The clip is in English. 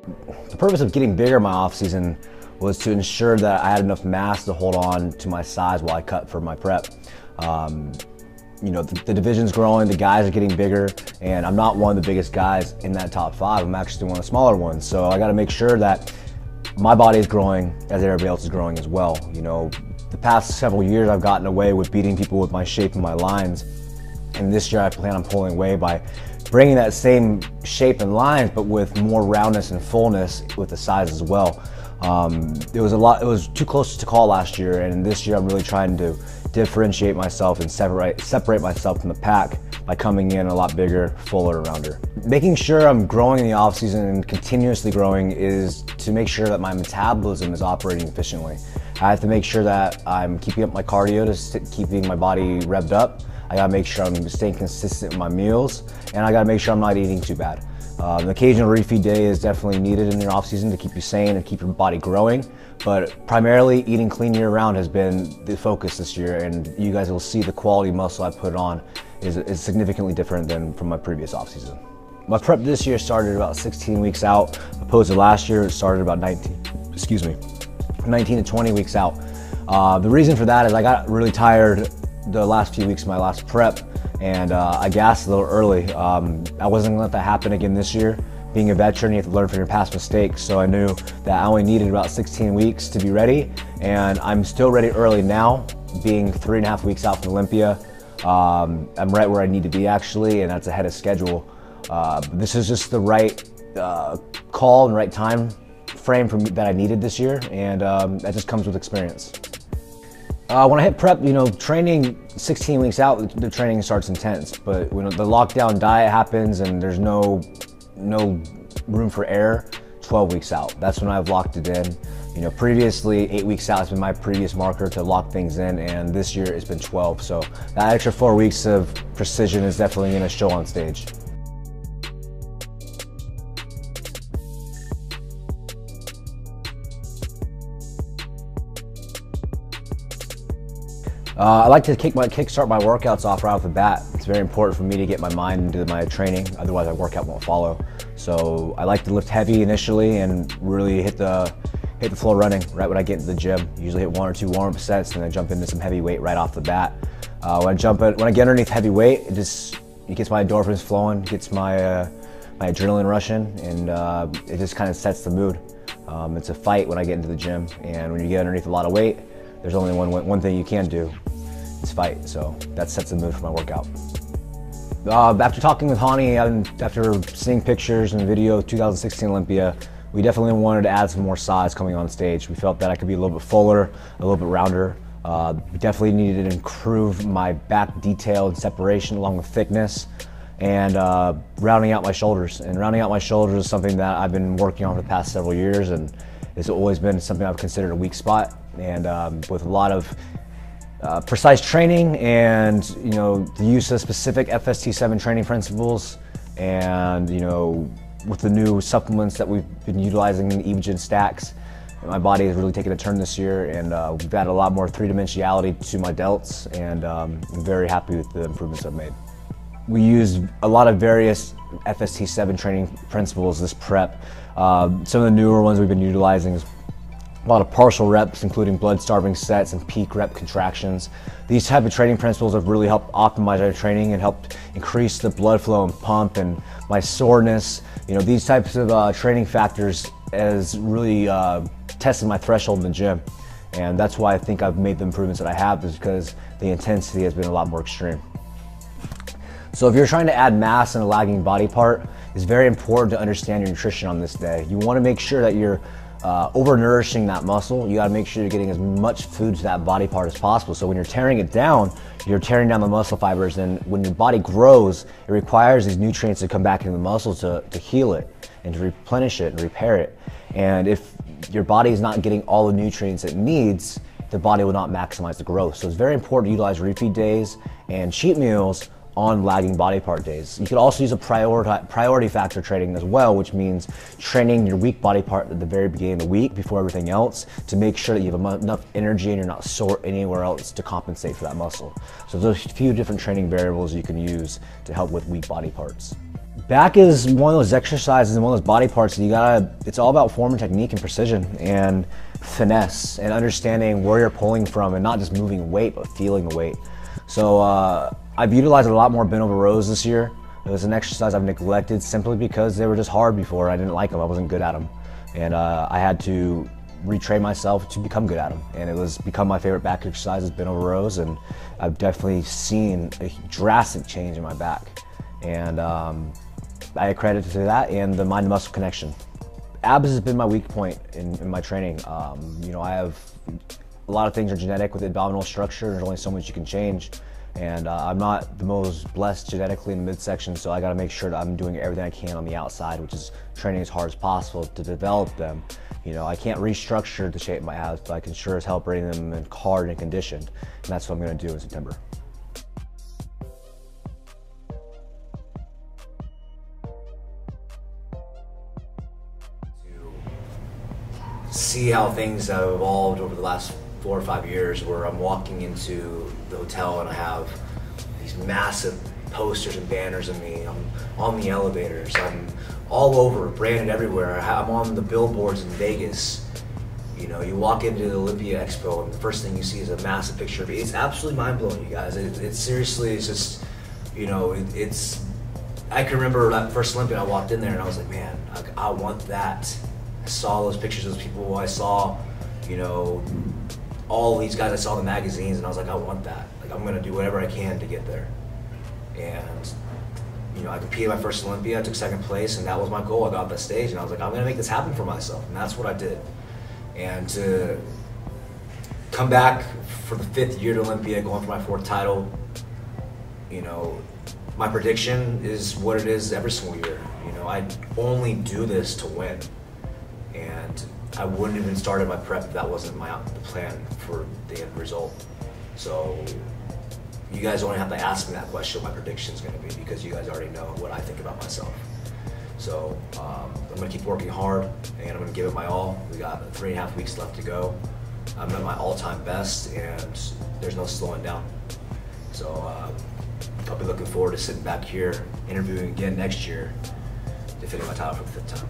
The purpose of getting bigger in my off season was to ensure that I had enough mass to hold on to my size while I cut for my prep. You know, the division's growing, the guys are getting bigger, and I'm not one of the biggest guys in that top 5. I'm actually one of the smaller ones. So I gotta make sure that my body is growing as everybody else is growing as well. You know, the past several years I've gotten away with beating people with my shape and my lines. And this year I plan on pulling away by bringing that same shape and lines, but with more roundness and fullness with the size as well. It was too close to call last year, and this year I'm really trying to differentiate myself and separate myself from the pack by coming in a lot bigger, fuller, rounder. Making sure I'm growing in the off season and continuously growing is to make sure that my metabolism is operating efficiently. I have to make sure that I'm keeping up my cardio keeping my body revved up. I gotta make sure I'm staying consistent with my meals, and I gotta make sure I'm not eating too bad. An occasional refeed day is definitely needed in your off season to keep you sane and keep your body growing, but primarily eating clean year round has been the focus this year, and you guys will see the quality muscle I put on is significantly different than from my previous off season. My prep this year started about 16 weeks out, opposed to last year it started about 19 to 20 weeks out. The reason for that is I got really tired the last few weeks of my last prep, and I gassed a little early. I wasn't gonna let that happen again this year. Being a veteran, you have to learn from your past mistakes, so I knew that I only needed about 16 weeks to be ready, and I'm still ready early now, being 3.5 weeks out from Olympia. I'm right where I need to be actually, and that's ahead of schedule. This is just the right call and right time frame for me that I needed this year, and that just comes with experience. When I hit prep, you know, training 16 weeks out, the training starts intense, but when the lockdown diet happens and there's no room for error, 12 weeks out. That's when I've locked it in. You know, previously 8 weeks out has been my previous marker to lock things in, and this year it's been 12. So that extra 4 weeks of precision is definitely gonna show on stage. I like to kickstart my workouts off right off the bat. It's very important for me to get my mind into my training, otherwise my workout won't follow. So I like to lift heavy initially and really hit the floor running right when I get into the gym. Usually hit 1 or 2 warm-up sets and then jump into some heavy weight right off the bat. When I get underneath heavy weight, it gets my endorphins flowing, gets my adrenaline rushing, and it just kind of sets the mood. It's a fight when I get into the gym, and when you get underneath a lot of weight, there's only one thing you can do, is fight. So that sets the mood for my workout. After talking with Hany and after seeing pictures and video of 2016 Olympia, we definitely wanted to add some more size coming on stage. We felt that I could be a little bit fuller, a little bit rounder. We definitely needed to improve my back detail and separation along with thickness, and rounding out my shoulders. And rounding out my shoulders is something that I've been working on for the past several years, and it's always been something I've considered a weak spot. And with a lot of precise training and, you know, the use of specific FST7 training principles, and, you know, with the new supplements that we've been utilizing in Evogen stacks, my body has really taken a turn this year, and we've added a lot more three-dimensionality to my delts, and I'm very happy with the improvements I've made. We use a lot of various FST7 training principles this prep. Some of the newer ones we've been utilizing is a lot of partial reps, including blood-starving sets and peak rep contractions. These type of training principles have really helped optimize our training and helped increase the blood flow and pump and my soreness. You know, these types of training factors has really tested my threshold in the gym. And that's why I think I've made the improvements that I have, is because the intensity has been a lot more extreme. So if you're trying to add mass in a lagging body part, it's very important to understand your nutrition on this day. You want to make sure that you're over-nourishing that muscle. You got to make sure you're getting as much food to that body part as possible. So when you're tearing it down, you're tearing down the muscle fibers, and when your body grows, it requires these nutrients to come back into the muscle to heal it and to replenish it and repair it. And if your body is not getting all the nutrients it needs, the body will not maximize the growth. So it's very important to utilize refeed days and cheat meals on lagging body part days. You could also use a priority factor training as well, which means training your weak body part at the very beginning of the week before everything else, to make sure that you have enough energy and you're not sore anywhere else to compensate for that muscle. So there's a few different training variables you can use to help with weak body parts. Back is one of those exercises and one of those body parts that it's all about form and technique and precision and finesse and understanding where you're pulling from and not just moving weight, but feeling the weight. So I've utilized a lot more bent over rows this year. It was an exercise I've neglected simply because they were just hard before. I didn't like them, I wasn't good at them. And I had to retrain myself to become good at them. And it was become my favorite back exercise is bent over rows, and I've definitely seen a drastic change in my back. And I accredit to that and the mind-muscle connection. Abs has been my weak point in my training. You know, I have a lot of things are genetic with abdominal structure. There's only so much you can change. And I'm not the most blessed genetically in the midsection, so I gotta make sure that I'm doing everything I can on the outside, which is training as hard as possible to develop them. You know, I can't restructure the shape of my abs, but I can sure as hell bring them in hard and conditioned. And that's what I'm gonna do in September. See how things have evolved over the last 4 or 5 years, where I'm walking into the hotel and I have these massive posters and banners of me. I'm on the elevators, I'm all over, branded everywhere. I'm on the billboards in Vegas. You know, you walk into the Olympia Expo and the first thing you see is a massive picture of me. It's absolutely mind-blowing, you guys. It's seriously, it's just, you know, I can remember that first Olympia, I walked in there and I was like, man, I want that. I saw those pictures of those people, I saw, you know, all these guys I saw in the magazines, and I was like, I want that. Like, I'm gonna do whatever I can to get there. And, you know, I competed my first Olympia, I took second place, and that was my goal. I got off that stage, and I was like, I'm gonna make this happen for myself, and that's what I did. And to come back for the 5th year to Olympia, going for my 4th title, you know, my prediction is what it is every single year. You know, I only do this to win. And I wouldn't have even started my prep if that wasn't the plan for the end result. So you guys only have to ask me that question what my prediction is going to be, because you guys already know what I think about myself. So I'm going to keep working hard, and I'm going to give it my all. We got 3.5 weeks left to go. I'm at my all-time best, and there's no slowing down. So I'll be looking forward to sitting back here, interviewing again next year, defending my title for the 5th time.